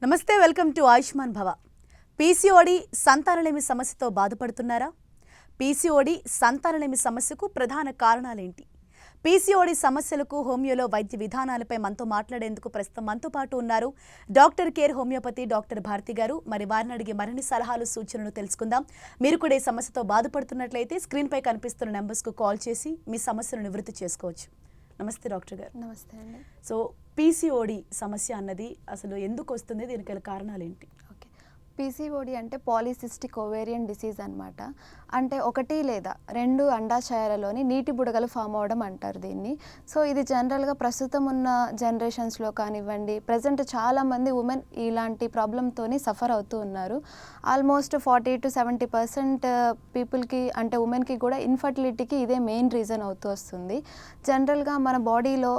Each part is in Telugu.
నమస్తే, వెల్కమ్ టు ఆయుష్మాన్ భవ. పీసీఓడి సంతానలేమి సమస్యతో బాధపడుతున్నారా? పీసీఓడి సంతానలేమి సమస్యకు ప్రధాన కారణాలేంటి? పీసీఓడి సమస్యలకు హోమియోలో వైద్య విధానాలపై మనతో మాట్లాడేందుకు ప్రస్తుతం మనతో పాటు ఉన్నారు doctor care homeopathy doctor Bharati garu. మరి వారిని అడిగి మరిన్ని సలహాలు సూచనలు తెలుసుకుందాం. మీరు కూడా ఈ సమస్యతో బాధపడుతున్నట్లయితే స్క్రీన్పై కనిపిస్తున్న నెంబర్స్కు కాల్ చేసి మీ సమస్యను నివృత్తి చేసుకోవచ్చు. నమస్తే డాక్టర్ గారు. నమస్తే అండి. సో పీసీఓడి సమస్య అన్నది అసలు ఎందుకు వస్తుంది, దీనికి గల కారణాలు ఏంటి? ఓకే, పీసీఓడి అంటే పాలిసిస్టిక్ ఓవేరియన్ డిసీజ్ అనమాట. అంటే ఒకటి లేదా రెండు అండాశయాలలోని నీటి బుడగలు ఫామ్ అవ్వడం అంటారు దీన్ని. సో ఇది జనరల్గా ప్రస్తుతం ఉన్న జనరేషన్స్లో కానివ్వండి, ప్రజెంట్ చాలామంది ఉమెన్ ఇలాంటి ప్రాబ్లంతో సఫర్ అవుతూ ఉన్నారు. ఆల్మోస్ట్ 40 to 70% పీపుల్కి అంటే ఉమెన్కి కూడా ఇన్ఫర్టిలిటీకి ఇదే మెయిన్ రీజన్ అవుతూ వస్తుంది. జనరల్గా మన బాడీలో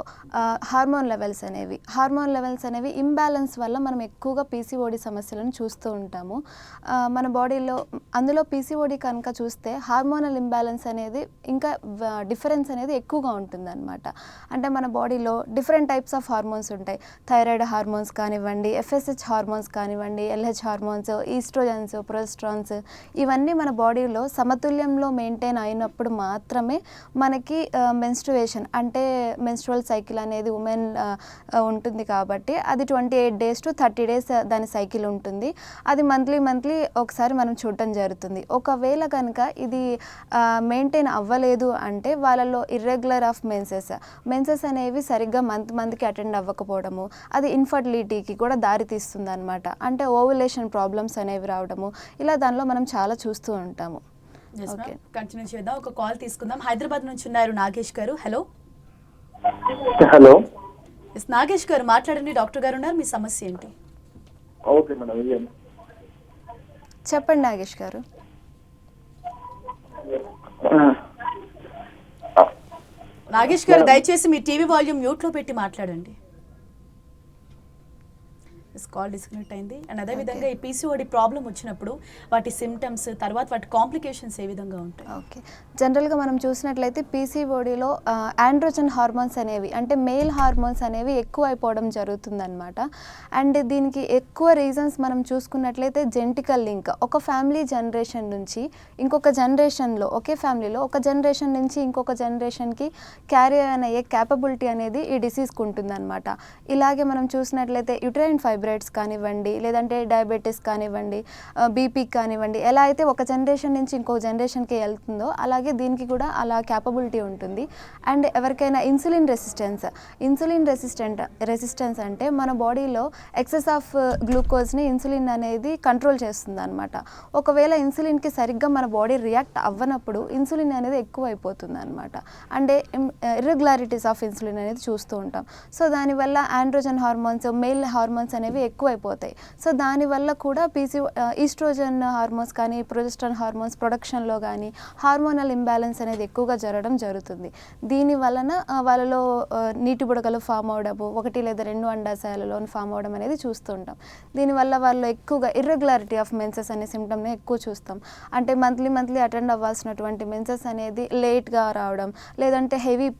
హార్మోన్ లెవెల్స్ అనేవి ఇంబ్యాలెన్స్ వల్ల మనం ఎక్కువగా పీసీఓడి సమస్యలను చూస్తూ ఉంటాము. మన బాడీలో అందులో పీసీఓడి కనుక చూస్తే హార్మోనల్ ఇంబ్యాలెన్స్ అనేది ఇంకా డిఫరెన్స్ అనేది ఎక్కువగా ఉంటుందన్నమాట. అంటే మన బాడీలో డిఫరెంట్ టైప్స్ ఆఫ్ హార్మోన్స్ ఉంటాయి. థైరాయిడ్ హార్మోన్స్ కానివ్వండి, FSH హార్మోన్స్ కానివ్వండి, LH హార్మోన్స్, ఈస్ట్రోజన్స్, ప్రొజెస్ట్రాన్స్, ఇవన్నీ మన బాడీలో సమతుల్యంలో మెయింటైన్ అయినప్పుడు మాత్రమే మనకి మెన్స్ట్రుయేషన్ అంటే మెన్స్ట్రువల్ సైకిల్ అనేది ఉమెన్ ఉంటుంది. కాబట్టి అది 28 days to 30 days దాని సైకిల్ ఉంటుంది. అది మంత్లీ ఒకసారి మనం చూడటం జరుగుతుంది. ఒకవేళ కనుక ఇది మెయింటైన్ అవ్వలేదు అంటే వాళ్ళలో ఇర్రెగ్యులర్ ఆఫ్ మెన్సెస్ అనేవి సరిగ్గా మంత్కి అటెండ్ అవ్వకపోవడము, అది ఇన్ఫర్టిలిటీకి కూడా దారితీస్తుంది అనమాట. అంటే ఓవులేషన్ ప్రాబ్లమ్స్ అనేవి రావడము, ఇలా దానిలో మనం చాలా చూస్తూ ఉంటాము. ఓకే, కంటిన్యూ చేద్దాం. ఒక కాల్ తీసుకుందాం. హైదరాబాద్ నుంచి ఉన్నారు నాగేష్ గారు. హలో. నాగేష్ గారు మాట్లాడండి. డాక్టర్ గారు ఉన్నారు. మీ సమస్య ఏంటి? ఓకే మేడం, చెప్పండి నాగేష్ గారు. నాగేష్ గారు దయచేసి మీ టీవీ వాల్యూమ్ మ్యూట్లో పెట్టి మాట్లాడండి. కాల్ డిస్కనెక్ట్ అయింది. అండ్ అదేవిధంగా ఈ పీసీఓడి ప్రాబ్లం వచ్చినప్పుడు వాటి సిమ్టమ్స్, తర్వాత వాటి కాంప్లికేషన్స్ ఏ విధంగా ఉంటాయి? ఓకే, జనరల్గా మనం చూసినట్లయితే పీసీఓడిలో ఆండ్రోజన్ హార్మోన్స్ అనేవి అంటే మేల్ హార్మోన్స్ అనేవి ఎక్కువ అయిపోవడం జరుగుతుందన్నమాట. అండ్ దీనికి ఎక్కువ రీజన్స్ మనం చూసుకున్నట్లయితే జెనెటికల్ లింక్, ఒక ఫ్యామిలీ జనరేషన్ నుంచి ఇంకొక జనరేషన్లో, ఒకే ఫ్యామిలీలో ఒక జనరేషన్ నుంచి ఇంకొక జనరేషన్కి క్యారీ అయ్యే క్యాపబిలిటీ అనేది ఈ డిసీజ్కి ఉంటుందన్నమాట. ఇలాగే మనం చూసినట్లయితే యుటరైన్ ఫైబ్రాయిడ్స్ కానివ్వండి, లేదంటే డయాబెటీస్ కానివ్వండి, బీపీ కానివ్వండి, ఎలా అయితే ఒక జనరేషన్ నుంచి ఇంకో జనరేషన్కి వెళ్తుందో అలాగే దీనికి కూడా అలా క్యాపబిలిటీ ఉంటుంది. అండ్ ఎవరికైనా ఇన్సులిన్ రెసిస్టెన్స్ అంటే మన బాడీలో ఎక్సెస్ ఆఫ్ గ్లూకోజ్ని ఇన్సులిన్ అనేది కంట్రోల్ చేస్తుంది అనమాట. ఒకవేళ ఇన్సులిన్కి సరిగ్గా మన బాడీ రియాక్ట్ అవ్వనప్పుడు ఇన్సులిన్ అనేది ఎక్కువ అయిపోతుంది అనమాట. అంటే ఇర్రెగ్యులారిటీస్ ఆఫ్ ఇన్సులిన్ అనేది చూస్తూ ఉంటాం. సో దానివల్ల ఆండ్రోజన్ హార్మోన్స్, మేల్ హార్మోన్స్ అనేవి ఎక్కువ అయిపోతాయి. సో దానివల్ల కూడా ఈస్ట్రోజన్ హార్మోన్స్ కానీ, ప్రొజెస్ట్రాన్ హార్మోన్స్ ప్రొడక్షన్లో కానీ హార్మోనల్ ఇంబ్యాలెన్స్ అనేది ఎక్కువగా జరగడం జరుగుతుంది. దీని వలన వాళ్ళలో నీటి బుడగలు ఫామ్ అవడము, ఒకటి లేదా రెండు అండాశయాలలో ఫామ్ అవడం అనేది చూస్తూ ఉంటాం. దీనివల్ల వాళ్ళు ఎక్కువగా ఇర్రెగ్యులారిటీ ఆఫ్ మెన్సెస్ అనే సిమ్టమ్ని ఎక్కువ చూస్తాం. అంటే మంత్లీ అటెండ్ అవ్వాల్సినటువంటి మెన్సెస్ అనేది లేట్గా రావడం, లేదంటే హెవీ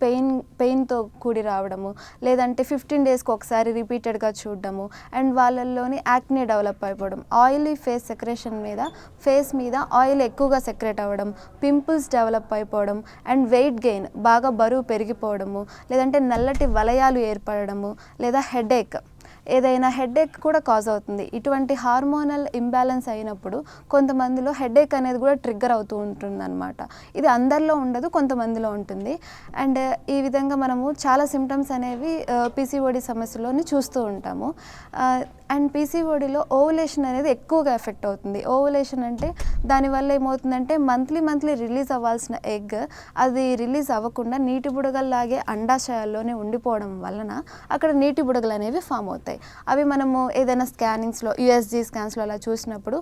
పెయిన్తో కూడి రావడము, లేదంటే 15 daysకి ఒకసారి రిపీటెడ్గా చూడడము. అండ్ వాళ్ళల్లోని యాక్నే డెవలప్ అయిపోవడం, ఆయిలీ ఫేస్ మీద ఆయిల్ ఎక్కువగా సెక్రెట్ అవ్వడం, పింపుల్స్ డెవలప్ అయిపోవడం, అండ్ వెయిట్ గెయిన్, బాగా బరువు పెరిగిపోవడము, లేదంటే నల్లటి వలయాలు ఏర్పడము, లేదా ఏదైనా హెడేక్ కూడా కాజ్ అవుతుంది. ఇటువంటి హార్మోనల్ ఇంబ్యాలెన్స్ అయినప్పుడు కొంతమందిలో హెడేక్ అనేది కూడా ట్రిగ్గర్ అవుతూ ఉంటుందన్నమాట. ఇది అందరిలో ఉండదు, కొంతమందిలో ఉంటుంది. అండ్ ఈ విధంగా మనము చాలా సిమ్టమ్స్ అనేవి పీసీఓడి సమస్యలోని చూస్తూ ఉంటాము. అండ్ పీసీఓడిలో ఓవులేషన్ అనేది ఎక్కువగా ఎఫెక్ట్ అవుతుంది. ఓవులేషన్ అంటే దానివల్ల ఏమవుతుందంటే మంత్లీ రిలీజ్ అవ్వాల్సిన ఎగ్ అది రిలీజ్ అవ్వకుండా నీటి బుడగల్లాగే అండాశయాల్లోనే ఉండిపోవడం వలన అక్కడ నీటి బుడగలు అనేవి ఫామ్ అవుతాయి. అవి మనము ఏదైనా స్కానింగ్స్లో, USG స్కాన్స్లో అలా చూసినప్పుడు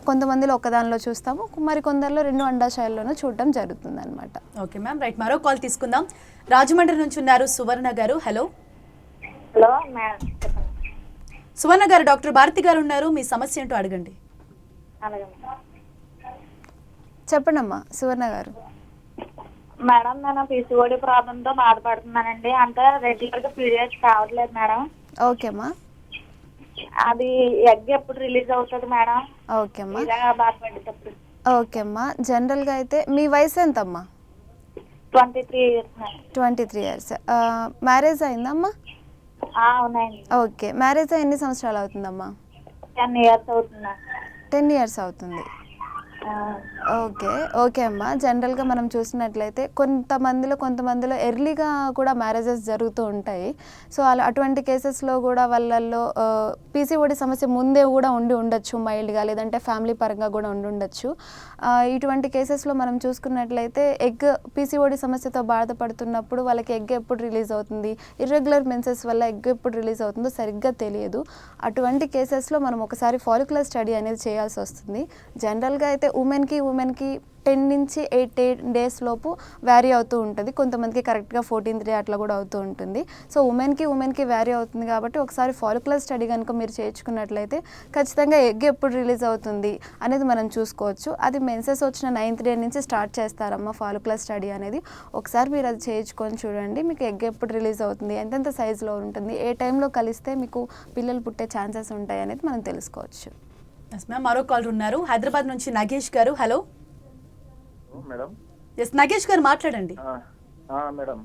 కొంతమందిలో ఒకదానిలో చూస్తాము, మరికొందరిలో రెండు అండాశయాల్లోనూ చూడటం జరుగుతుంది అనమాట. Okay ma'am, right. మరో కాల్ తీసుకుందాం. రాజమండ్రి నుంచి ఉన్నారు సువర్ణ గారు. హలో. సువర్ణ గారు, డాక్టర్ భారతి గారు ఉన్నారు. మీ సమస్య ఏంటో అడగండి. చెప్పండి అమ్మా సువర్ణ గారు. మేడం, నేను పీసీఓడి ప్రాబ్లంతో బాధపడుతున్నానండి. అంటే రెగ్యులర్గా పీరియడ్స్ కావట్లేదు మేడం. ఓకే అమ్మా. అది ఎగ్ ఎప్పుడు రిలీజ్ అవుతుంది మేడం? ఓకే అమ్మా. ఇలా బాధపడేటప్పుడు. ఓకే అమ్మా. జనరల్గా అయితే మీ వయసు ఎంతమ్మా? 23 years మేడం. 23 years. మ్యారేజ్ అయిందమ్మా? అవునండి. ఓకే. మ్యారేజ్ అయ్యి ఎన్ని సంవత్సరాలు అవుతుందమ్మా? 10 years అవుతుందా? 10 years అవుతుంది. ఓకే. ఓకే అమ్మా. జనరల్గా మనం చూసినట్లయితే కొంతమందిలో ఎర్లీగా కూడా మ్యారేజెస్ జరుగుతూ ఉంటాయి. సో అటువంటి కేసెస్లో కూడా వాళ్ళల్లో పీసీఓడి సమస్య ముందే కూడా ఉండి ఉండొచ్చు మైల్డ్గా, లేదంటే ఫ్యామిలీ పరంగా కూడా ఉండి ఉండొచ్చు. ఇటువంటి కేసెస్లో మనం చూసుకున్నట్లయితే పీసీఓడి సమస్యతో బాధపడుతున్నప్పుడు వాళ్ళకి ఎగ్ ఎప్పుడు రిలీజ్ అవుతుంది, ఇర్రెగ్యులర్ మెన్సెస్ వల్ల ఎగ్ ఎప్పుడు రిలీజ్ అవుతుందో సరిగ్గా తెలియదు. అటువంటి కేసెస్లో మనం ఒకసారి ఫాలిక్యులర్ స్టడీ అనేది చేయాల్సి వస్తుంది. జనరల్గా అయితే ఉమెన్కి 10 నుంచి 8 days లోపు వ్యారీ అవుతూ ఉంటుంది. కొంతమందికి కరెక్ట్గా 14th day అట్లా కూడా అవుతూ ఉంటుంది. సో ఉమెన్కి వ్యారీ అవుతుంది కాబట్టి ఒకసారి ఫాలిక్యులర్ స్టడీ కనుక మీరు చేయించుకున్నట్లయితే ఖచ్చితంగా ఎగ్ ఎప్పుడు రిలీజ్ అవుతుంది అనేది మనం చూసుకోవచ్చు. అది మెన్సెస్ వచ్చిన 9th day నుంచి స్టార్ట్ చేస్తారమ్మా ఫాలిక్యులర్ స్టడీ అనేది. ఒకసారి మీరు అది చేయించుకొని చూడండి, మీకు ఎగ్ ఎప్పుడు రిలీజ్ అవుతుంది, ఎంతెంత సైజులో ఉంటుంది, ఏ టైంలో కలిస్తే మీకు పిల్లలు పుట్టే ఛాన్సెస్ ఉంటాయి అనేది మనం తెలుసుకోవచ్చు. ఎస్ మ్యామ్, మరో కాల్ ఉన్నారు హైదరాబాద్ నుంచి నగేష్ గారు. Hello madam. ఎస్ నగేష్ గారు మాట్లాడండి. Madam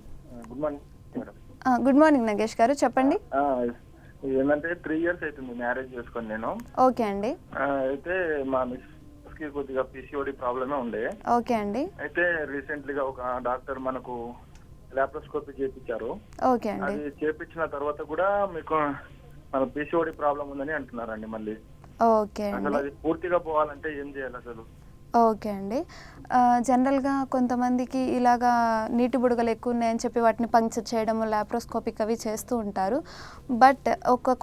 good morning madam. Good morning Nagesh గారు, చెప్పండి. ఏంటంటే 3 years అవుతుంది మ్యారేజ్ చేసుకొని నేను. ఓకే అండి. అయితే మా మిస్ కి కొద్దిగా పీసీఓడి ప్రాబ్లమే ఉండే. ఓకే అండి. అయితే రీసెంట్లీగా ఒక డాక్టర్ మనకు లాప్రోస్కోపీ చేయించారు. ఓకే అండి. అది చేయించిన తర్వాత కూడా మీకు మన పీసీఓడి ప్రాబ్లం ఉందని అంటున్నారండి మళ్ళీ. ఓకే అసలు అండి. అది పూర్తిగా పోవాలంటే ఏం చేయాలి అసలు? ఓకే అండి. జనరల్గా కొంతమందికి ఇలాగా నీటి బుడగలు ఎక్కువ ఉన్నాయని చెప్పి వాటిని పంక్చర్ చేయడము, లాప్రోస్కోపిక్ అవి చేస్తూ ఉంటారు. బట్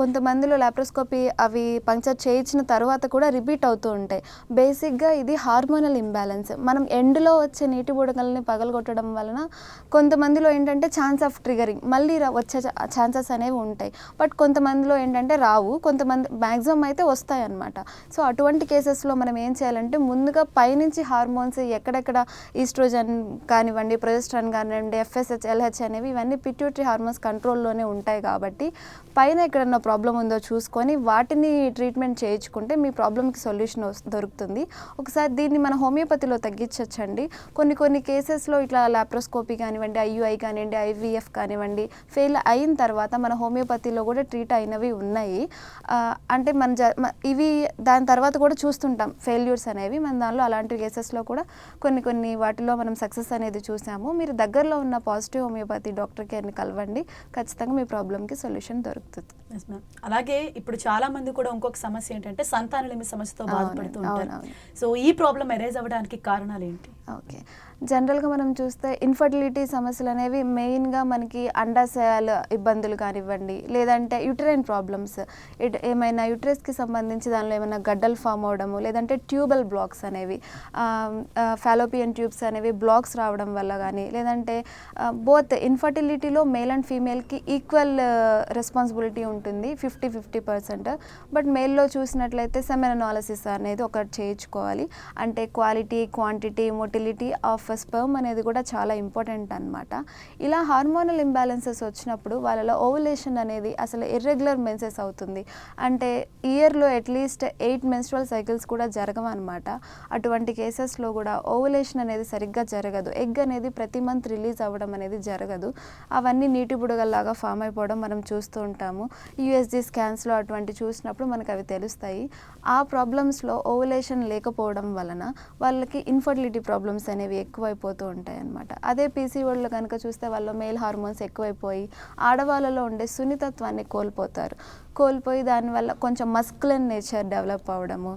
కొంతమందిలో లాప్రోస్కోపీ అవి పంక్చర్ చేయించిన తర్వాత కూడా రిపీట్ అవుతూ ఉంటాయి. బేసిక్గా ఇది హార్మోనల్ ఇంబ్యాలెన్స్. మనం ఎండ్లో వచ్చే నీటి బుడగల్ని పగలగొట్టడం వలన కొంతమందిలో ఏంటంటే ఛాన్స్ ఆఫ్ ట్రిగరింగ్ మళ్ళీ వచ్చే ఛాన్సెస్ అనేవి ఉంటాయి. బట్ కొంతమందిలో ఏంటంటే రావు, కొంతమంది మ్యాక్సిమం అయితే వస్తాయి అన్నమాట. సో అటువంటి కేసెస్లో మనం ఏం చేయాలంటే ముందుగా పైనుంచి హార్మోన్స్ ఎక్కడెక్కడ ఈస్ట్రోజన్ కానివ్వండి, ప్రొజెస్ట్రాన్ కానివ్వండి, FSH, LH అనేవి ఇవన్నీ పిట్యూటరీ హార్మోన్స్ కంట్రోల్లోనే ఉంటాయి కాబట్టి పైన ఎక్కడన్నా ప్రాబ్లం ఉందో చూసుకొని వాటిని ట్రీట్మెంట్ చేయించుకుంటే మీ ప్రాబ్లంకి సొల్యూషన్ దొరుకుతుంది. ఒకసారి దీన్ని మన హోమియోపతిలో తగ్గించవచ్చండి. కొన్ని కేసెస్లో ఇట్లా లాప్రోస్కోపీ కానివ్వండి, IUI కానివ్వండి, IVF కానివ్వండి ఫెయిల్ అయిన తర్వాత మన హోమియోపతిలో కూడా ట్రీట్ అయినవి ఉన్నాయి. అంటే ఇవి దాని తర్వాత కూడా చూస్తుంటాం ఫెయిల్యూర్స్ అనేవి. మన దానిలో అలాంటి కేసెస్లో కూడా కొన్ని వాటిలో మనం సక్సెస్ అనేది చూసాము. మీరు దగ్గరలో ఉన్న పాజిటివ్ హోమియోపతి డాక్టర్ కేర్ని కలవండి, ఖచ్చితంగా మీ ప్రాబ్లంకి సొల్యూషన్ దొరుకుతుంది. Yes ma'am. అలాగే ఇప్పుడు చాలా మంది కూడా ఇంకొక సమస్య ఏంటంటే సంతానలేమి సమస్యతో బాధపడుతూ ఉంటారు. సో ఈ ప్రాబ్లం ఎరేజ్ అవ్వడానికి కారణాలు ఏంటి? ఓకే. జనరల్గా మనం చూస్తే ఇన్ఫర్టిలిటీ సమస్యలు అనేవి మెయిన్గా మనకి అండాశయాల ఇబ్బందులు కానివ్వండి, లేదంటే యూటరైన్ ప్రాబ్లమ్స్, ఏమైనా యూటరస్కి సంబంధించి దానిలో ఏమైనా గడ్డలు ఫామ్ అవడము, లేదంటే ట్యూబల్ బ్లాక్స్ అనేవి, ఫాలోపియన్ ట్యూబ్స్ అనేవి బ్లాక్స్ రావడం వల్ల కానీ, లేదంటే బోత్ ఇన్ఫర్టిలిటీలో మేల్ అండ్ ఫీమేల్కి ఈక్వల్ రెస్పాన్సిబిలిటీ ఉంటుంది 50-50%. బట్ మేల్లో చూసినట్లయితే సెమెన్ అనాలిసిస్ అనేది ఒకటి చేయించుకోవాలి. అంటే quality, quantity, motility of sperm అనేది కూడా చాలా ఇంపార్టెంట్ అనమాట. ఇలా హార్మోనల్ ఇంబ్యాలెన్సెస్ వచ్చినప్పుడు వాళ్ళలో ఓవులేషన్ అనేది అసలు ఇర్రెగ్యులర్ మెన్సెస్ అవుతుంది. అంటే ఇయర్లో అట్లీస్ట్ 8 menstrual cycles కూడా జరగవన్నమాట. అటువంటి కేసెస్లో కూడా ఓవులేషన్ అనేది సరిగ్గా జరగదు. ఎగ్ అనేది ప్రతి మంత్ రిలీజ్ అవ్వడం అనేది జరగదు. అవన్నీ నీటి బుడగల్లాగా ఫామ్ అయిపోవడం మనం చూస్తూ ఉంటాము. USG స్కాన్స్లో అటువంటి చూసినప్పుడు మనకు అవి తెలుస్తాయి. ఆ ప్రాబ్లమ్స్లో ఓవులేషన్ లేకపోవడం వలన వాళ్ళకి ఇన్ఫర్టిలిటీ ప్రాబ్లమ్స్ అనేవి ఎక్కువైపోతూ ఉంటాయి అన్నమాట. అదే పీసీఓడిలో కనుక చూస్తే వాళ్ళ మేల్ హార్మోన్స్ ఎక్కువైపోయి ఆడవాళ్ళలో ఉండే సున్నితత్వాన్ని కోల్పోయి దానివల్ల కొంచెం మస్కులర్ నేచర్ డెవలప్ అవ్వడము,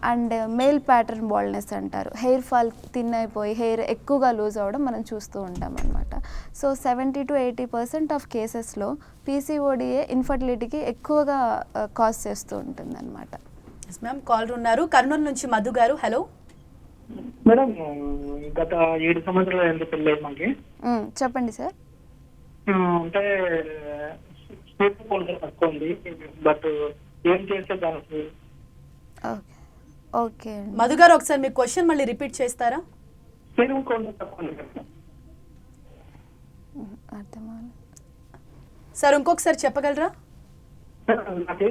అండ్ మేల్ ప్యాటర్న్ బాల్డ్నెస్ అంటారు, హెయిర్ ఫాల్ థిన్ అయిపోయి హెయిర్ ఎక్కువగా లూజ్ అవ్వడం మనం చూస్తూ ఉంటాం అనమాట. సో 70-80% ఆఫ్ కేసెస్లో పీసీఓడియే ఇన్ఫర్టిలిటీకి ఎక్కువగా కాజ్ చేస్తూ ఉంటుంది అనమాట. ఎస్ మ్యామ్, కాల్ ఉన్నారు కర్నూలు నుంచి మధు గారు. హలో మేడం, గత 7 సంవత్సరాలు ఎంత పెళ్ళి మాకి. చెప్పండి సార్. అంటే స్పీడ్ కొంచెం తక్కువ ఉంది, బట్ ఏం చేస్తే దానికి? ఓకే మధు గారు, ఒకసారి మీ క్వశ్చన్ మళ్ళీ రిపీట్ చేస్తారా? స్పీడ్ కొంచెం తక్కువ ఉంది. అర్థమా సార్ ఇంకొకసారి చెప్పగలరా? నాకు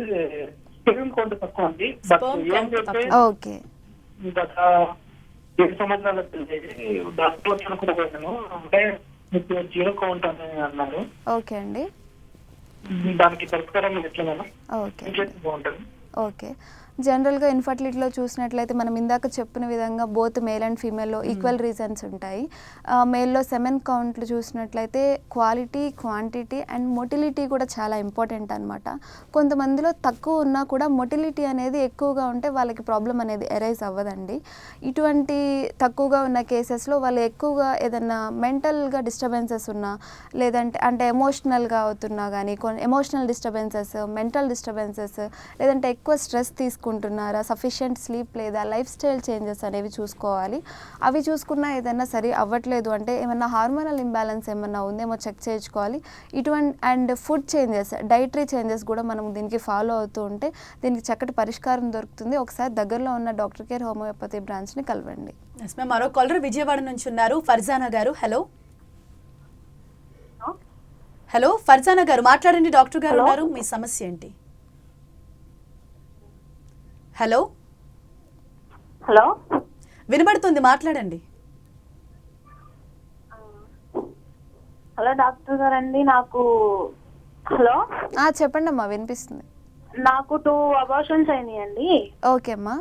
స్పెర్మ్ కౌంట్ తక్కువ ఉంది. బట్ Sperm count ఏంటంటే ఓకే గత 7 సంవత్సరాల పిల్లలకి డాక్టర్ అనుకుంటున్నాను. అంటే మీకు 0 కౌంట్ అని అన్నారు. ఓకే అండి. దానికి పరిష్కారం ఎట్లా మేడం? ఓకే ఇంకేం బాగుంటుంది? ఓకే. జనరల్గా ఇన్ఫర్టిలిటీలో చూసినట్లయితే మనం ఇందాక చెప్పిన విధంగా బోత్ మేల్ అండ్ ఫీమేల్లో ఈక్వల్ రీజన్స్ ఉంటాయి. మేల్లో సెమెన్ కౌంట్లు చూసినట్లయితే క్వాలిటీ, క్వాంటిటీ అండ్ మొటిలిటీ కూడా చాలా ఇంపార్టెంట్ అనమాట. కొంతమందిలో తక్కువ ఉన్నా కూడా మొటిలిటీ అనేది ఎక్కువగా ఉంటే వాళ్ళకి ప్రాబ్లం అనేది ఎరైజ్ అవ్వదండి. ఇటువంటి తక్కువగా ఉన్న కేసెస్లో వాళ్ళు ఎక్కువగా ఏదన్నా మెంటల్గా డిస్టర్బెన్సెస్ ఉన్నా, లేదంటే అంటే ఎమోషనల్గా అవుతున్నా కానీ కొన్ని ఎమోషనల్ డిస్టర్బెన్సెస్, మెంటల్ డిస్టర్బెన్సెస్, లేదంటే ఎక్కువ స్ట్రెస్ తీసుకుంటున్నారా, సఫిషియెంట్ స్లీప్ లేదా, లైఫ్ స్టైల్ చేంజెస్ అనేవి చూసుకోవాలి. అవి చూసుకున్నా ఏదైనా సరి అవ్వట్లేదు అంటే ఏమన్నా హార్మోనల్ ఇంబ్యాలెన్స్ ఏమన్నా ఉందేమో చెక్ చేయించుకోవాలి. ఇటువంటి and food changes, dietary changes కూడా మనం దీనికి ఫాలో అవుతూ ఉంటే దీనికి చక్కటి పరిష్కారం దొరుకుతుంది. ఒకసారి దగ్గరలో ఉన్న డాక్టర్ కేర్ హోమియోపతి బ్రాంచ్ని కలవండి. Yes ma'am. మరో కాలర్ విజయవాడ నుంచి ఉన్నారు, ఫర్జానా గారు. హలో హలో ఫర్జానా గారు మాట్లాడండి, డాక్టర్ గారు ఉన్నారు, మీ సమస్య ఏంటి? హలో హలో వినబడుతుంది, మాట్లాడండి. హలో డాక్టర్ గారండి, నాకు హలో చెప్పండి అమ్మా, వినిపిస్తుంది. నాకు 2 అబార్షన్స్ అయినాయండి. ఓకే అమ్మా.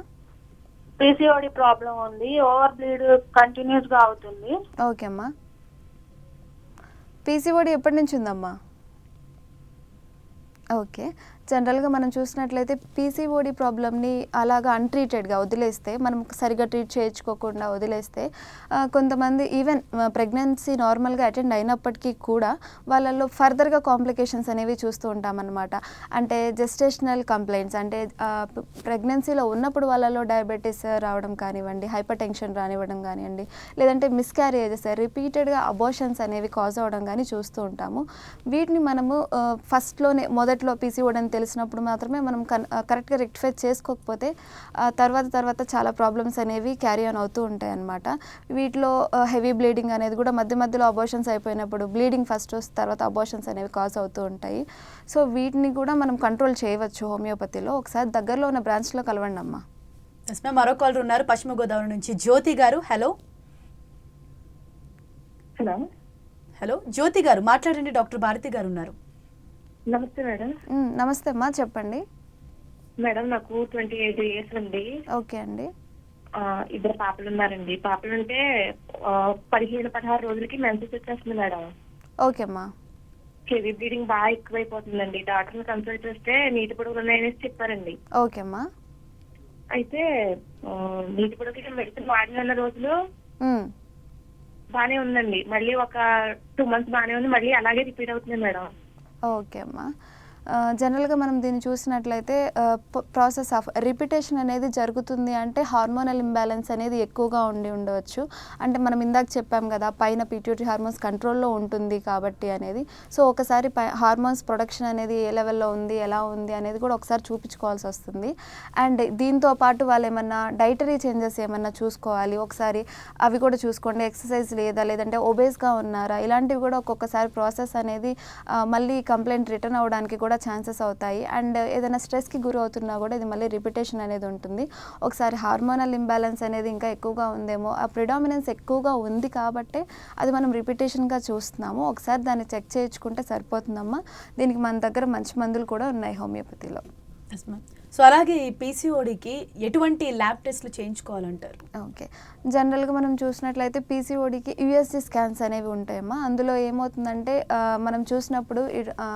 పీసీఓడి ప్రాబ్లం ఉంది, ఓవర్ బ్లీడ్ కంటిన్యూస్ గా అవుతుంది. ఓకే అమ్మా. పీసీఓడి ఎప్పటి నుంచి ఉందమ్మా? ఓకే. జనరల్గా మనం చూసినట్లయితే పీసీఓడి ప్రాబ్లమ్ని అలాగా అన్ట్రీటెడ్గా వదిలేస్తే, మనం సరిగ్గా ట్రీట్ చేయించుకోకుండా వదిలేస్తే కొంతమంది ఈవెన్ ప్రెగ్నెన్సీ నార్మల్గా అటెండ్ అయినప్పటికీ కూడా వాళ్ళల్లో ఫర్దర్గా కాంప్లికేషన్స్ అనేవి చూస్తూ ఉంటామన్నమాట. అంటే జెస్టేషనల్ కంప్లైంట్స్, అంటే ప్రెగ్నెన్సీలో ఉన్నప్పుడు వాళ్ళలో డయాబెటీస్ రావడం కానివ్వండి, హైపర్ టెన్షన్ రానివ్వడం కానివ్వండి, లేదంటే మిస్క్యారేజెస్, రిపీటెడ్గా అబోషన్స్ అనేవి కాజ్ అవ్వడం కానీ చూస్తూ ఉంటాము. వీటిని మనము ఫస్ట్లోనే మొదట్లో పీసీఓడి తెలిసినప్పుడు మాత్రమే మనం కరెక్ట్గా రెక్టిఫై చేసుకోకపోతే తర్వాత చాలా ప్రాబ్లమ్స్ అనేవి క్యారీ ఆన్ అవుతూ ఉంటాయి అన్నమాట. వీటిలో హెవీ బ్లీడింగ్ అనేది కూడా మధ్యలో అబార్షన్స్ అయిపోయినప్పుడు బ్లీడింగ్ ఫస్ట్ వస్తే తర్వాత అబార్షన్స్ అనేవి కాజ్ అవుతూ ఉంటాయి. సో వీటిని కూడా మనం కంట్రోల్ చేయవచ్చు హోమియోపతిలో. ఒకసారి దగ్గరలో ఉన్న బ్రాంచ్లో కలవండి అమ్మా. Yes ma'am. మరో కాలర్ ఉన్నారు, పశ్చిమ గోదావరి నుంచి జ్యోతి గారు. హలో హలో హలో జ్యోతి గారు మాట్లాడండి, డాక్టర్ భారతి గారు ఉన్నారు. నమస్తే మేడం. నమస్తే అమ్మా, చెప్పండి. మేడం నాకు 28 years అండి. ఓకే అండి. 2 పాపలు ఉన్నారండి. పాపలు అంటే 15-16 రోజులకి మెన్సెస్ వచ్చేస్తుంది మేడం. ఓకే అమ్మా. హెవీ బ్లీడింగ్ బాగా ఎక్కువైపోతుందండి. డాక్టర్ని కన్సల్ట్ చేస్తే నీటి పొడుగులు ఉన్నాయనేసి చెప్పారండి. ఓకే అమ్మా. అయితే నీటి పొడుగుకి మెడిసిన్ వాడిన రోజులు బానే ఉందండి. మళ్ళీ ఒక 2 months బానే ఉంది, మళ్ళీ అలాగే రిపీట్ అవుతుంది మేడం. ఓకే అమ్మా. జనరల్గా మనం దీన్ని చూసినట్లయితే ప్రాసెస్ ఆఫ్ రిపిటేషన్ అనేది జరుగుతుంది అంటే హార్మోనల్ ఇంబ్యాలెన్స్ అనేది ఎక్కువగా ఉండవచ్చు. అంటే మనం ఇందాక చెప్పాం కదా, పైన పిట్యూటరీ హార్మోన్స్ కంట్రోల్లో ఉంటుంది కాబట్టి అనేది. సో ఒకసారి హార్మోన్స్ ప్రొడక్షన్ అనేది ఏ లెవెల్లో ఉంది, ఎలా ఉంది అనేది కూడా ఒకసారి చూపించుకోవాల్సి వస్తుంది. అండ్ దీంతో పాటు వాళ్ళు ఏమన్నా డైటరీ చేంజెస్ ఏమన్నా చూసుకోవాలి, ఒకసారి అవి కూడా చూసుకోండి. ఎక్సర్సైజ్ లేదంటే ఒబేస్గా ఉన్నారా, ఇలాంటివి కూడా ఒక్కొక్కసారి ప్రాసెస్ అనేది మళ్ళీ కంప్లైంట్ రిటర్న్ అవ్వడానికి కూడా ఛాన్సెస్ అవుతాయి. అండ్ ఏదైనా స్ట్రెస్కి గురి అవుతున్నా కూడా ఇది మళ్ళీ రిపిటేషన్ అనేది ఉంటుంది. ఒకసారి హార్మోనల్ ఇంబ్యాలెన్స్ అనేది ఇంకా ఎక్కువగా ఉందేమో, ఆ ప్రిడామినెన్స్ ఎక్కువగా ఉంది కాబట్టి అది మనం రిపిటేషన్గా చూస్తున్నాము. ఒకసారి దాన్ని చెక్ చేయించుకుంటే సరిపోతుందమ్మా. దీనికి మన దగ్గర మంచి మందులు కూడా ఉన్నాయి హోమియోపతిలో. Yes ma'am. సో అలాగే ఈ పీసీఓడికి ఎటువంటి ల్యాబ్ టెస్ట్లు చేయించుకోవాలంటారు? ఓకే. జనరల్గా మనం చూసినట్లయితే పీసీఓడికి యూఎస్జీ స్కాన్స్ అనేవి ఉంటాయమ్మా. అందులో ఏమవుతుందంటే మనం చూసినప్పుడు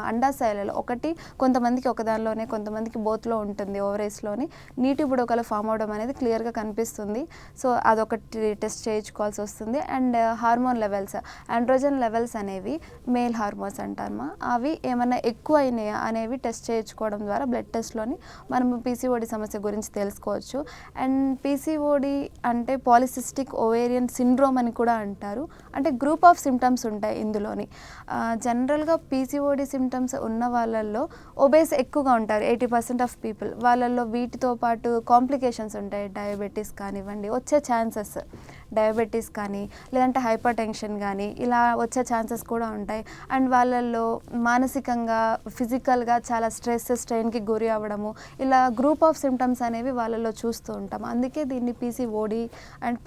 అండాశయాలలో ఒకటి కొంతమందికి ఒకదానిలోనే, కొంతమందికి బోత్లో ఉంటుంది, ఓవరేస్లోని నీటి బుడగలు ఫామ్ అవడం అనేది క్లియర్గా కనిపిస్తుంది. సో అదొకటి టెస్ట్ చేయించుకోవాల్సి వస్తుంది. And hormone levels, androgen levels అనేవి మేల్ హార్మోన్స్ అంటారమ్మా, అవి ఏమన్నా ఎక్కువ అయినాయా అనేవి టెస్ట్ చేయించుకోవడం ద్వారా బ్లడ్ టెస్ట్లోని మనం మనం పీసీఓడి సమస్య గురించి తెలుసుకోవచ్చు. అండ్ పీసీఓడి అంటే పాలిసిస్టిక్ ఓవేరియన్ సిండ్రోమ్ అని కూడా అంటారు. అంటే గ్రూప్ ఆఫ్ సిమ్టమ్స్ ఉంటాయి ఇందులోని. జనరల్గా పీసీఓడి సిమ్టమ్స్ ఉన్న వాళ్ళల్లో ఒబేస్ ఎక్కువగా ఉంటారు 80% ఆఫ్ పీపుల్. వాళ్ళల్లో వీటితో పాటు కాంప్లికేషన్స్ ఉంటాయి. డయాబెటీస్ కానివ్వండి వచ్చే ఛాన్సెస్, డయాబెటీస్ కానీ లేదంటే హైపర్ టెన్షన్ కానీ ఇలా వచ్చే ఛాన్సెస్ కూడా ఉంటాయి. అండ్ వాళ్ళల్లో మానసికంగా ఫిజికల్గా చాలా స్ట్రెస్ స్ట్రెయిన్కి గురి అవ్వడము, ఇలా గ్రూప్ ఆఫ్ సిమ్టమ్స్ అనేవి వాళ్ళల్లో చూస్తూ ఉంటాం. అందుకే దీన్ని పీసీఓడి అండ్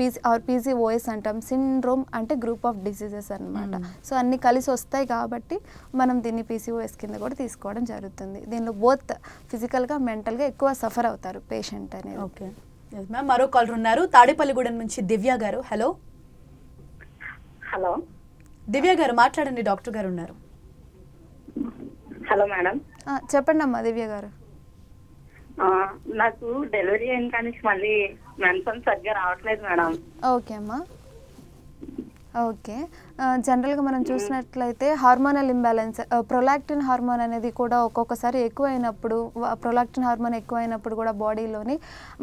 పీసీఓఎస్ అంటాం. సిండ్రోమ్ అంటే గ్రూప్ ఆఫ్ డిసీజెస్ అనమాట. సో అన్నీ కలిసి వస్తాయి కాబట్టి మనం దీన్ని పీసీఓఎస్ కింద కూడా తీసుకోవడం జరుగుతుంది. దీనిలో బోత్ ఫిజికల్గా మెంటల్గా ఎక్కువ సఫర్ అవుతారు పేషెంట్ అనేది. ఓకే మ్యామ్, మరో కాలర్ ఉన్నారు తాడేపల్లిగూడెం నుంచి దివ్య గారు. హలో హలో దివ్య గారు మాట్లాడండి, డాక్టర్ గారు ఉన్నారు. Hello madam. చెప్పండి అమ్మా దివ్య గారు. నాకు డెలివరీ అయిన కానీ మళ్ళీ మెన్సన్ సరిగ్గా రావట్లేదు మేడం. ఓకే అమ్మా. ఓకే, జనరల్గా మనం చూసినట్లయితే హార్మోనల్ ఇంబ్యాలెన్స్, ప్రొలాక్టిన్ హార్మోన్ అనేది కూడా ఒక్కొక్కసారి ఎక్కువైనప్పుడు, ప్రొలాక్టిన్ హార్మోన్ ఎక్కువైనప్పుడు కూడా బాడీలోని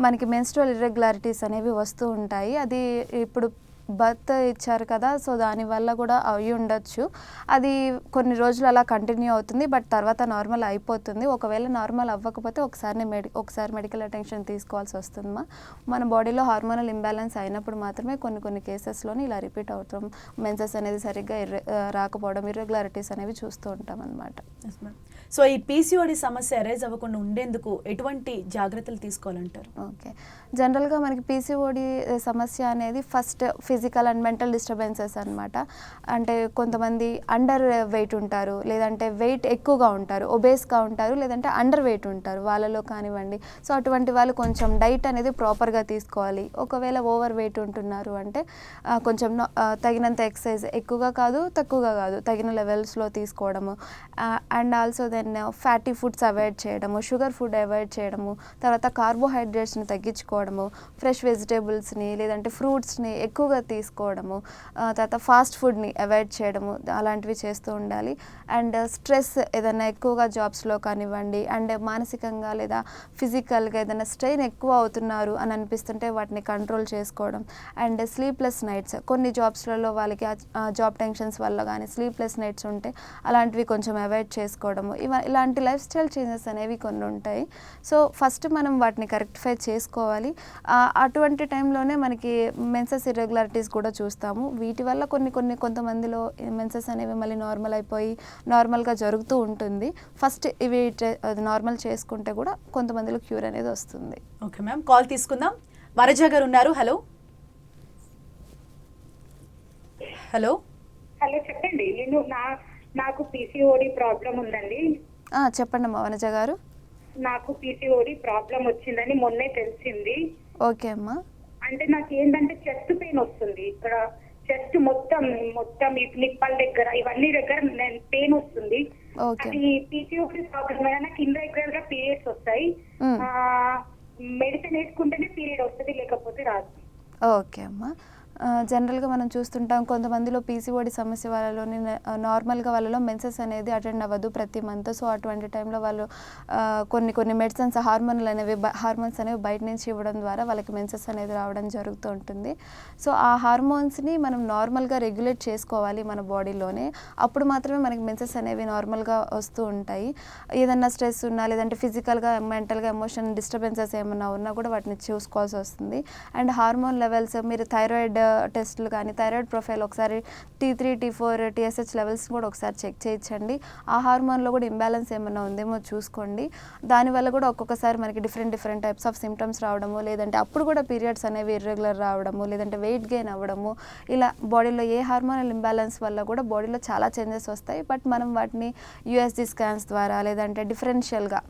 మనకి మెన్స్ట్రువల్ ఇర్రెగ్యులారిటీస్ అనేవి వస్తూ ఉంటాయి. అది ఇప్పుడు బర్త్ ఇచ్చారు కదా, సో దానివల్ల కూడా అయి ఉండొచ్చు. అది కొన్ని రోజులు అలా కంటిన్యూ అవుతుంది, బట్ తర్వాత నార్మల్ అయిపోతుంది. ఒకవేళ నార్మల్ అవ్వకపోతే ఒకసారి మెడికల్ అటెన్షన్ తీసుకోవాల్సి వస్తుందమ్మా. మన బాడీలో హార్మోనల్ ఇంబ్యాలెన్స్ అయినప్పుడు మాత్రమే కొన్ని కేసెస్లోని ఇలా రిపీట్ అవుతాం. మెన్సెస్ అనేది సరిగ్గా రాకపోవడం, ఇర్రెగ్యులారిటీస్ అనేవి చూస్తూ ఉంటాం అన్నమాట. సో ఈ పీసీఓడి సమస్య అరైజ్ అవ్వకుండా ఉండేందుకు ఎటువంటి జాగ్రత్తలు తీసుకోవాలంటారు? ఓకే, జనరల్గా మనకి పీసీఓడి సమస్య అనేది first physical and mental disturbances అనమాట. అంటే కొంతమంది అండర్ వెయిట్ ఉంటారు, లేదంటే వెయిట్ ఎక్కువగా ఉంటారు, ఒబేస్గా ఉంటారు, లేదంటే అండర్ వెయిట్ ఉంటారు వాళ్ళలో కానివ్వండి. సో అటువంటి వాళ్ళు కొంచెం డైట్ అనేది ప్రాపర్గా తీసుకోవాలి. ఒకవేళ ఓవర్ వెయిట్ ఉంటున్నారు అంటే కొంచెం తగినంత ఎక్సర్సైజ్, ఎక్కువగా కాదు తక్కువగా కాదు, తగిన లెవెల్స్లో తీసుకోవడము. And also then fatty foods avoid చేయడము, షుగర్ ఫుడ్ అవాయిడ్ చేయడము, తర్వాత కార్బోహైడ్రేట్స్ని తగ్గించుకోవడము, ఫ్రెష్ వెజిటేబుల్స్ని లేదంటే ఫ్రూట్స్ని ఎక్కువగా తీసుకోవడము, తర్వాత ఫాస్ట్ ఫుడ్ని అవాయిడ్ చేయడము, అలాంటివి చేస్తూ ఉండాలి. అండ్ స్ట్రెస్ ఏదైనా ఎక్కువగా జాబ్స్లో కానివ్వండి, అండ్ మానసికంగా లేదా ఫిజికల్గా ఏదైనా స్ట్రెయిన్ ఎక్కువ అవుతున్నారు అని అనిపిస్తుంటే వాటిని కంట్రోల్ చేసుకోవడం. అండ్ స్లీప్లెస్ నైట్స్, కొన్ని జాబ్స్లలో వాళ్ళకి జాబ్ టెన్షన్స్ వల్ల కానీ స్లీప్లెస్ నైట్స్ ఉంటే అలాంటివి కొంచెం అవాయిడ్ చేసుకోవడము. ఇలాంటి లైఫ్ స్టైల్ చేంజెస్ అనేవి కొన్ని ఉంటాయి. సో ఫస్ట్ మనం వాటిని కరెక్టిఫై చేసుకోవాలి. అటువంటి టైంలోనే మనకి మెన్సెస్ ఇర్రెగ్యులారిటీస్ కూడా చూస్తాము. వీటి వల్ల కొంతమందిలో మెన్సెస్ అనేవి మళ్ళీ నార్మల్ అయిపోయి నార్మల్గా జరుగుతూ ఉంటుంది. ఫస్ట్ ఇవి నార్మల్ చేసుకుంటే కూడా కొంతమందిలో క్యూర్ అనేది వస్తుంది. ఓకే మ్యామ్, కాల్ తీసుకుందాం. వరజ గారు ఉన్నారు. హలో హలో హలో చెప్పండి. నాకు పీసీఓడి ప్రాబ్లం ఉందండి. చెప్పండి అమ్మా వనజ గారు. నాకు పీసీఓడి ప్రాబ్లం వచ్చిందని మొన్నే తెలిసింది. ఓకే అమ్మా. అంటే నాకు ఏంటంటే చెస్ట్ పెయిన్ వస్తుంది. ఇక్కడ చెస్ట్ మొత్తం నిప్పల దగ్గర ఇవన్నీ దగ్గర పెయిన్ వస్తుంది. అది పీసీఓడి ప్రాబ్లం. నాకు ఇర్రెగ్యులర్ గా పీరియడ్స్ వస్తాయి. మెడిసిన్ వేసుకుంటేనే పీరియడ్ వస్తుంది, లేకపోతే రాదు. ఓకే అమ్మా. జనరల్గా మనం చూస్తుంటాం కొంతమందిలో పీసీఓడి సమస్య వాళ్ళలోని నార్మల్గా వాళ్ళలో మెన్సెస్ అనేది అటెండ్ అవ్వదు ప్రతి మంత్. సో అటువంటి టైంలో వాళ్ళు కొన్ని మెడిసిన్స్ హార్మోన్స్ అనేవి బయట నుంచి ఇవ్వడం ద్వారా వాళ్ళకి మెన్సెస్ అనేది రావడం జరుగుతూ ఉంటుంది. సో ఆ హార్మోన్స్ని మనం నార్మల్గా రెగ్యులేట్ చేసుకోవాలి మన బాడీలోనే. అప్పుడు మాత్రమే మనకి మెన్సెస్ అనేవి నార్మల్గా వస్తూ ఉంటాయి. ఏదన్నా స్ట్రెస్ ఉన్నా లేదంటే ఫిజికల్గా మెంటల్గా ఎమోషన్ డిస్టర్బెన్సెస్ ఏమన్నా ఉన్నా కూడా వాటిని చూసుకోవాల్సి వస్తుంది. అండ్ హార్మోన్ లెవెల్స్, మీరు థైరాయిడ్ టెస్టులు కానీ థైరాయిడ్ ప్రొఫైల్ ఒకసారి T3, T4, TSH లెవెల్స్ కూడా ఒకసారి చెక్ చేయించండి. ఆ హార్మోన్లో కూడా ఇంబ్యాలెన్స్ ఏమైనా ఉందేమో చూసుకోండి. దానివల్ల కూడా ఒక్కొక్కసారి మనకి డిఫరెంట్ టైప్స్ ఆఫ్ సిమ్టమ్స్ రావడము, లేదంటే అప్పుడు కూడా పీరియడ్స్ అనేవి ఇర్రెగ్యులర్ రావడము, లేదంటే వెయిట్ గెయిన్ అవ్వడము, ఇలా బాడీలో ఏ హార్మోనల్ ఇంబ్యాలెన్స్ వల్ల కూడా బాడీలో చాలా చేంజెస్ వస్తాయి. బట్ మనం వాటిని USG స్కాన్స్ ద్వారా లేదంటే డిఫరెన్షియల్గా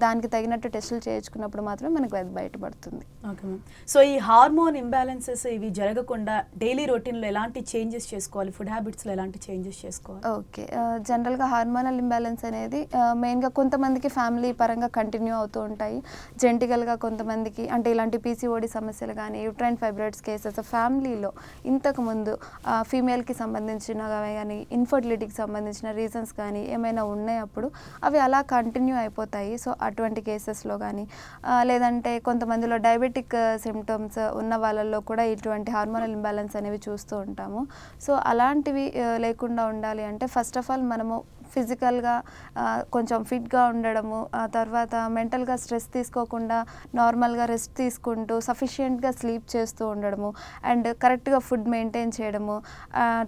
దానికి తగినట్టు టెస్టులు చేయించుకున్నప్పుడు మాత్రమే మనకు అది బయటపడుతుంది. Okay ma'am. సో ఈ హార్మోన్ ఇంబ్యాలెన్సెస్ ఇవి జరగకుండా తగ్గకుండా డైలీ రొటీన్లో ఎలాంటి చేంజెస్ చేసుకోవాలి, ఫుడ్ హ్యాబిట్స్లో ఎలాంటి చేంజెస్ చేసుకోవాలి? ఓకే. జనరల్గా హార్మోనల్ ఇంబ్యాలెన్స్ అనేది మెయిన్గా కొంతమందికి ఫ్యామిలీ పరంగా కంటిన్యూ అవుతూ ఉంటాయి. జెంటికల్గా కొంతమందికి అంటే ఇలాంటి పీసీఓడి సమస్యలు కానీ యూట్రైన్ ఫైబ్రాయిడ్స్ కేసెస్ ఫ్యామిలీలో ఇంతకుముందు ఫీమేల్కి సంబంధించిన కానీ ఇన్ఫర్టిలిటీకి సంబంధించిన రీజన్స్ కానీ ఏమైనా ఉన్నాయప్పుడు అవి అలా కంటిన్యూ అయిపోతాయి. సో అటువంటి కేసెస్లో కానీ లేదంటే కొంతమందిలో డయాబెటిక్ సిమ్టమ్స్ ఉన్న వాళ్ళల్లో కూడా ఇటువంటి హార్మోనల్ ఇంబ్యాలెన్స్ అనేవి చూస్తూ ఉంటాము. సో అలాంటివి లేకుండా ఉండాలి అంటే ఫస్ట్ ఆఫ్ ఆల్ మనము ఫిజికల్గా కొంచెం ఫిట్గా ఉండడము, ఆ తర్వాత మెంటల్గా స్ట్రెస్ తీసుకోకుండా నార్మల్గా రెస్ట్ తీసుకుంటూ సఫిషియెంట్గా స్లీప్ చేస్తూ ఉండడము అండ్ కరెక్ట్గా ఫుడ్ మెయింటైన్ చేయడము,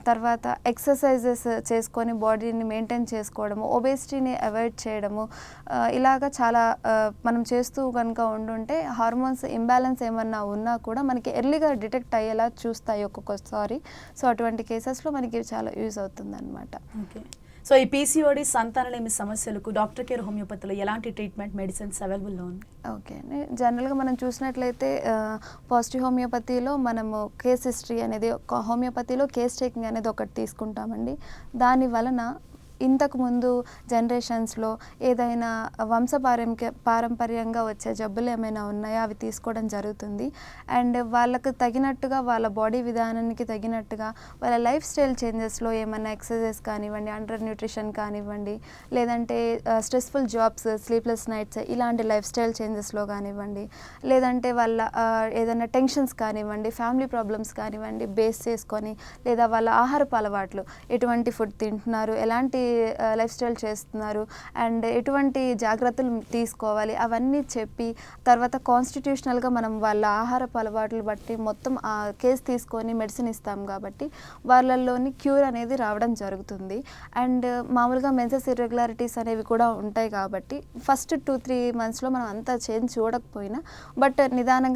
తర్వాత ఎక్సర్సైజెస్ చేసుకొని బాడీని మెయింటైన్ చేసుకోవడము, ఒబేసిటీని అవాయిడ్ చేయడము, ఇలాగా చాలా మనం చేస్తూ కనుక ఉండుంటే హార్మోన్స్ ఇంబ్యాలెన్స్ ఏమన్నా ఉన్నా కూడా మనకి ఎర్లీగా డిటెక్ట్ అయ్యేలా చూస్తాయి ఒక్కొక్కసారి. సో అటువంటి కేసెస్లో మనకి చాలా యూజ్ అవుతుంది అనమాట. ఓకే. సో ఈ పీసీఓడి సంతానలేమి సమస్యలకు డాక్టర్ కేర్ హోమియోపతిలో ఎలాంటి ట్రీట్మెంట్ మెడిసిన్స్ అవైలబుల్లో ఉంది? ఓకే అండి. జనరల్గా మనం చూసినట్లయితే పాజిటివ్ హోమియోపతిలో మనము కేస్ హిస్టరీ అనేది హోమియోపతిలో కేస్ టేకింగ్ అనేది ఒకటి తీసుకుంటామండి. దాని వలన ఇంతకుముందు జనరేషన్స్లో ఏదైనా పారంపర్యంగా వచ్చే జబ్బులు ఏమైనా ఉన్నాయో అవి తీసుకోవడం జరుగుతుంది. అండ్ వాళ్ళకు తగినట్టుగా వాళ్ళ బాడీ విధానానికి తగినట్టుగా వాళ్ళ లైఫ్ స్టైల్ చేంజెస్లో ఏమైనా ఎక్సర్సైజెస్ కానివ్వండి, అండర్ న్యూట్రిషన్ కానివ్వండి, లేదంటే స్ట్రెస్ఫుల్ జాబ్స్, స్లీప్లెస్ నైట్స్ ఇలాంటి లైఫ్ స్టైల్ చేంజెస్లో కానివ్వండి, లేదంటే వాళ్ళ ఏదైనా టెన్షన్స్ కానివ్వండి, ఫ్యామిలీ ప్రాబ్లమ్స్ కానివ్వండి బేస్ చేసుకొని, లేదా వాళ్ళ ఆహారపు అలవాట్లు ఎటువంటి ఫుడ్ తింటున్నారు, ఎలాంటి లైఫ్ స్టైల్ చేస్తున్నారు అండ్ ఎటువంటి జాగ్రత్తలు తీసుకోవాలి అవన్నీ చెప్పి తర్వాత కాన్స్టిట్యూషనల్గా మనం వాళ్ళ ఆహారపు అలవాట్లు బట్టి మొత్తం ఆ కేసు తీసుకొని మెడిసిన్ ఇస్తాం కాబట్టి వాళ్ళల్లోని క్యూర్ అనేది రావడం జరుగుతుంది. అండ్ మామూలుగా మెన్సెస్ ఇర్రెగ్యులారిటీస్ అనేవి కూడా ఉంటాయి కాబట్టి ఫస్ట్ 2-3 మంత్స్లో మనం అంతా చేంజ్ చూడకపోయినా బట్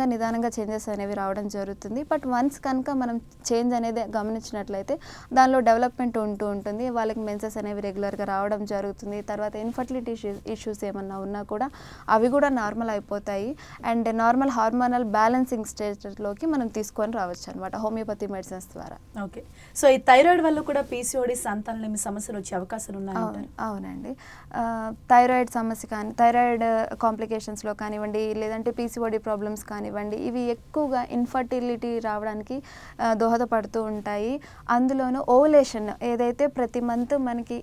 నిదానంగా చేంజెస్ అనేవి రావడం జరుగుతుంది. బట్ వన్స్ కనుక మనం చేంజ్ అనేది గమనించినట్లయితే దానిలో డెవలప్మెంట్ ఉంటూ ఉంటుంది. వాళ్ళకి మెన్సెస్ అనేవి రెగ్యులర్గా రావడం జరుగుతుంది. తర్వాత ఇన్ఫర్టిలిటీ ఇష్యూస్ ఏమన్నా ఉన్నా కూడా అవి కూడా నార్మల్ అయిపోతాయి అండ్ నార్మల్ హార్మోనల్ బ్యాలెన్సింగ్ స్టేజ్లోకి మనం తీసుకొని రావచ్చు అనమాట హోమియోపతి మెడిసిన్స్ ద్వారా. ఓకే. సో ఈ థైరాయిడ్ వల్ల కూడా పీసీఓడి సంతానలేమి సమస్యలు వచ్చే అవకాశాలు ఉన్నాయి? అవునండి. థైరాయిడ్ సమస్య కానీ థైరాయిడ్ కాంప్లికేషన్స్లో కానివ్వండి, లేదంటే పీసీఓడి ప్రాబ్లమ్స్ కానివ్వండి, ఇవి ఎక్కువగా ఇన్ఫర్టిలిటీ రావడానికి దోహదపడుతూ ఉంటాయి. అందులోనూ ఓవులేషన్ ఏదైతే ప్రతి మంత్ మనకి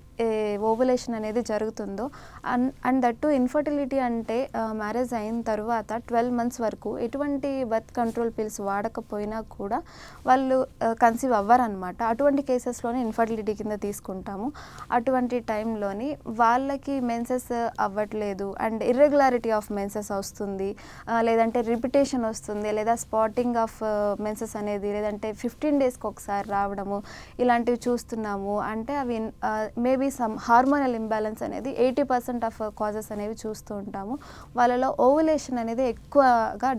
ఓవులేషన్ అనేది జరుగుతుందో అండ్ దట్టు ఇన్ఫర్టిలిటీ అంటే మ్యారేజ్ అయిన తర్వాత 12 months వరకు ఎటువంటి బర్త్ కంట్రోల్ పిల్స్ వాడకపోయినా కూడా వాళ్ళు కన్సీవ్ అవ్వరనమాట. అటువంటి కేసెస్లోనే ఇన్ఫర్టిలిటీ కింద తీసుకుంటాము. అటువంటి టైంలోని వాళ్ళకి మెన్సెస్ అవ్వట్లేదు అండ్ ఇర్రెగ్యులారిటీ ఆఫ్ మెన్సెస్ వస్తుంది, లేదంటే రిపిటేషన్ వస్తుంది, లేదా స్పాటింగ్ ఆఫ్ మెన్సెస్ అనేది లేదంటే 15 daysకి ఒకసారి రావడము ఇలాంటివి చూస్తున్నాము అంటే అవి మేబీ సమ్ హార్మోనల్ ఇంబ్యాలెన్స్ అనేది 80% ఆఫ్ కాజెస్ అనేవి చూస్తూ ఉంటాము. వాళ్ళలో ఓవులేషన్ అనేది ఎక్కువగా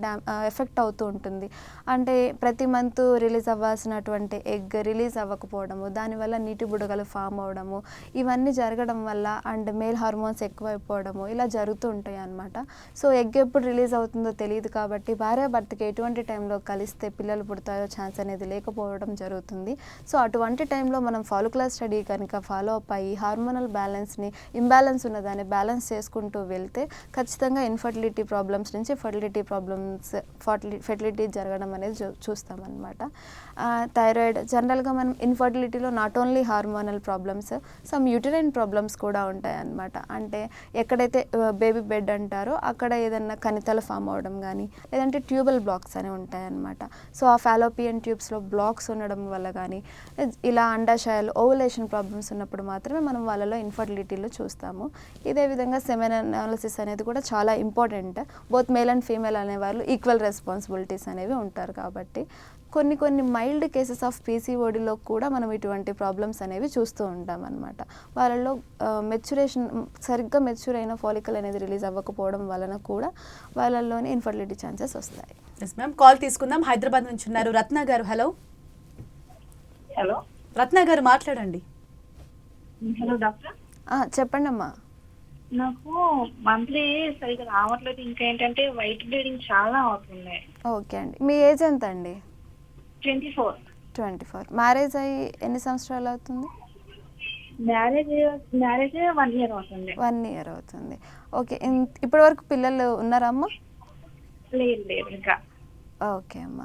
ఎఫెక్ట్ అవుతూ ఉంటుంది. అంటే ప్రతి మంత్ రిలీజ్ అవ్వాల్సినటువంటి ఎగ్ రిలీజ్ అవ్వకపోవడము, దానివల్ల నీటి బుడగలు ఫామ్ అవడము, ఇవన్నీ జరగడం వల్ల అండ్ మేల్ హార్మోన్స్ ఎక్కువైపోవడము ఇలా జరుగుతూ ఉంటాయి అన్నమాట. సో ఎగ్ ఎప్పుడు రిలీజ్ అవుతుందో తెలియదు కాబట్టి భార్యాభర్తకి ఎటువంటి టైంలో కలిస్తే పిల్లలు పుడతాయో ఛాన్స్ అనేది లేకపోవడం జరుగుతుంది. సో అటువంటి టైంలో మనం ఫాలిక్యులర్ స్టడీ కనుక ఫాలో అప్ అయ్యి హార్మోనల్ బ్యాలెన్స్ని ఇంబ్యాలెన్స్ ఉన్నదాన్ని బ్యాలెన్స్ చేసుకుంటూ వెళ్తే ఖచ్చితంగా ఇన్ఫర్టిలిటీ ప్రాబ్లమ్స్ నుంచి ఫెర్టిలిటీ జరగడం అనేది చూస్తామన్నమాట. థైరాయిడ్ జనరల్గా మనం ఇన్ఫర్టిలిటీలో not only hormonal problems, some uterine problems కూడా ఉంటాయి అన్నమాట. అంటే ఎక్కడైతే బేబీ బెడ్ అంటారో అక్కడ ఏదన్నా కణితలు ఫామ్ అవడం కానీ లేదంటే ట్యూబల్ బ్లాక్స్ అనేవి ఉంటాయి అన్నమాట. సో ఆ ఫాలోపియన్ ట్యూబ్స్లో బ్లాక్స్ ఉండడం వల్ల కానీ ఇలా అండాశయాలు ఓవులేషన్ ప్రాబ్లమ్స్ ఉన్నప్పుడు మాత్రమే మనం వాళ్ళలో ఇన్ఫర్టిలిటీలో చూస్తాము. ఇదే విధంగా సెమెన్ అనాలిసిస్ అనేది కూడా చాలా important. Both male and female అనేవాళ్ళు ఈక్వల్ రెస్పాన్సిబిలిటీస్ అనేవి ఉంటారు కాబట్టి కొన్ని మైల్డ్ కేసెస్ ఆఫ్ పీసీఓడిలో కూడా మనం ఇటువంటి ప్రాబ్లమ్స్ అనేవి చూస్తూ ఉంటాం అన్నమాట. వాళ్ళలో సరిగ్గా మెచ్యూర్ అయిన ఫాలికల్ అనేది రిలీజ్ అవ్వకపోవడం వలన కూడా వాళ్ళలోనే ఇన్ఫర్టిలిటీ ఛాన్సెస్ వస్తాయి. ఎస్ మ్యామ్, కాల్ తీసుకుందాం. హైదరాబాద్ నుంచి ఉన్నారు రత్న గారు. హలో హలో రత్న గారు, మాట్లాడండి. Hello doctor. చెప్పండి అమ్మా. నాకు మంత్లీ సరిగ్గా రావట్లేదు, ఇంకా ఏంటంటే వైట్ బ్లీడింగ్ చాలా అవుతుంది. ఓకే అండి. మీ ఏజ్ ఎంత అండి? 24. 24. మ్యారేజ్ అయ్యి ఎన్ని సంవత్సరాలు అవుతుంది? మ్యారేజ్ 1 year అవుతుంది. 1 year అవుతుంది. ఓకే. ఇప్పటి వరకు పిల్లలు ఉన్నారా అమ్మ? లేదు ఇంకా. ఓకే అమ్మ.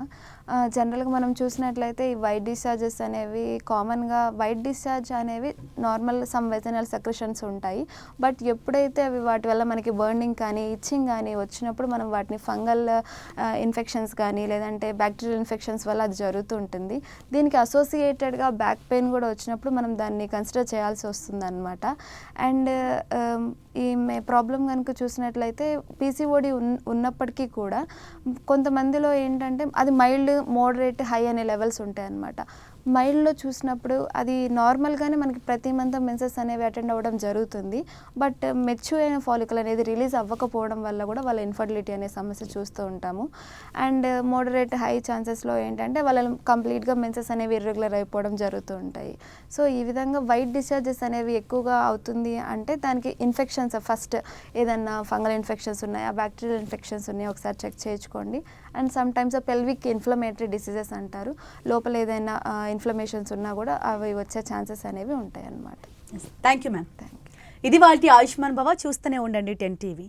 జనరల్గా మనం చూసినట్లయితే ఈ వైట్ డిశ్చార్జెస్ అనేవి కామన్గా వైట్ డిశ్చార్జ్ అనేవి నార్మల్ సంవేదనల్ సెక్రెషన్స్ ఉంటాయి. బట్ ఎప్పుడైతే అవి వాటి వల్ల మనకి బర్నింగ్ కానీ ఇచ్చింగ్ కానీ వచ్చినప్పుడు మనం వాటిని ఫంగల్ ఇన్ఫెక్షన్స్ కానీ లేదంటే బ్యాక్టీరియల్ ఇన్ఫెక్షన్స్ వల్ల అది జరుగుతూ ఉంటుంది. దీనికి అసోసియేటెడ్గా బ్యాక్ పెయిన్ కూడా వచ్చినప్పుడు మనం దాన్ని కన్సిడర్ చేయాల్సి వస్తుంది అనమాట. అండ్ ఈ ప్రాబ్లం కనుక చూసినట్లయితే పీసీఓడి ఉన్నప్పటికీ కూడా కొంతమందిలో ఏంటంటే అది మైల్డ్, మోడరేట్, హై అనే లెవెల్స్ ఉంటాయి అన్నమాట. మైల్డ్లో చూసినప్పుడు అది నార్మల్గానే మనకి ప్రతి మంత్ మెన్సెస్ అనేవి అటెండ్ అవ్వడం జరుగుతుంది. బట్ మెచ్యూర్ అయిన ఫాలికల్ అనేది రిలీజ్ అవ్వకపోవడం వల్ల కూడా వాళ్ళ ఇన్ఫర్టిలిటీ అనే సమస్య చూస్తూ ఉంటాము. అండ్ మోడరేట్, హై ఛాన్సెస్లో ఏంటంటే వాళ్ళ కంప్లీట్గా మెన్సెస్ అనేవి ఇర్రెగ్యులర్ అయిపోవడం జరుగుతూ ఉంటాయి. సో ఈ విధంగా వైట్ డిశ్చార్జెస్ అనేవి ఎక్కువగా అవుతుంది అంటే దానికి ఇన్ఫెక్షన్స్ ఫస్ట్ ఏదన్నా ఫంగల్ ఇన్ఫెక్షన్స్ ఉన్నాయా, బ్యాక్టీరియల్ ఇన్ఫెక్షన్స్ ఉన్నాయా ఒకసారి చెక్ చేయించుకోండి. And some times pelvic inflammatory diseases అంటారు, లోపల ఏదైనా ఇన్ఫ్లమేషన్స్ ఉన్నా కూడా అవి వచ్చే ఛాన్సెస్ అనేవి ఉంటాయి అన్నమాట. Thank you ma'am. ఇది వాళ్ళ ఆయుష్మాన్ భవ. చూస్తూనే ఉండండి 10 TV.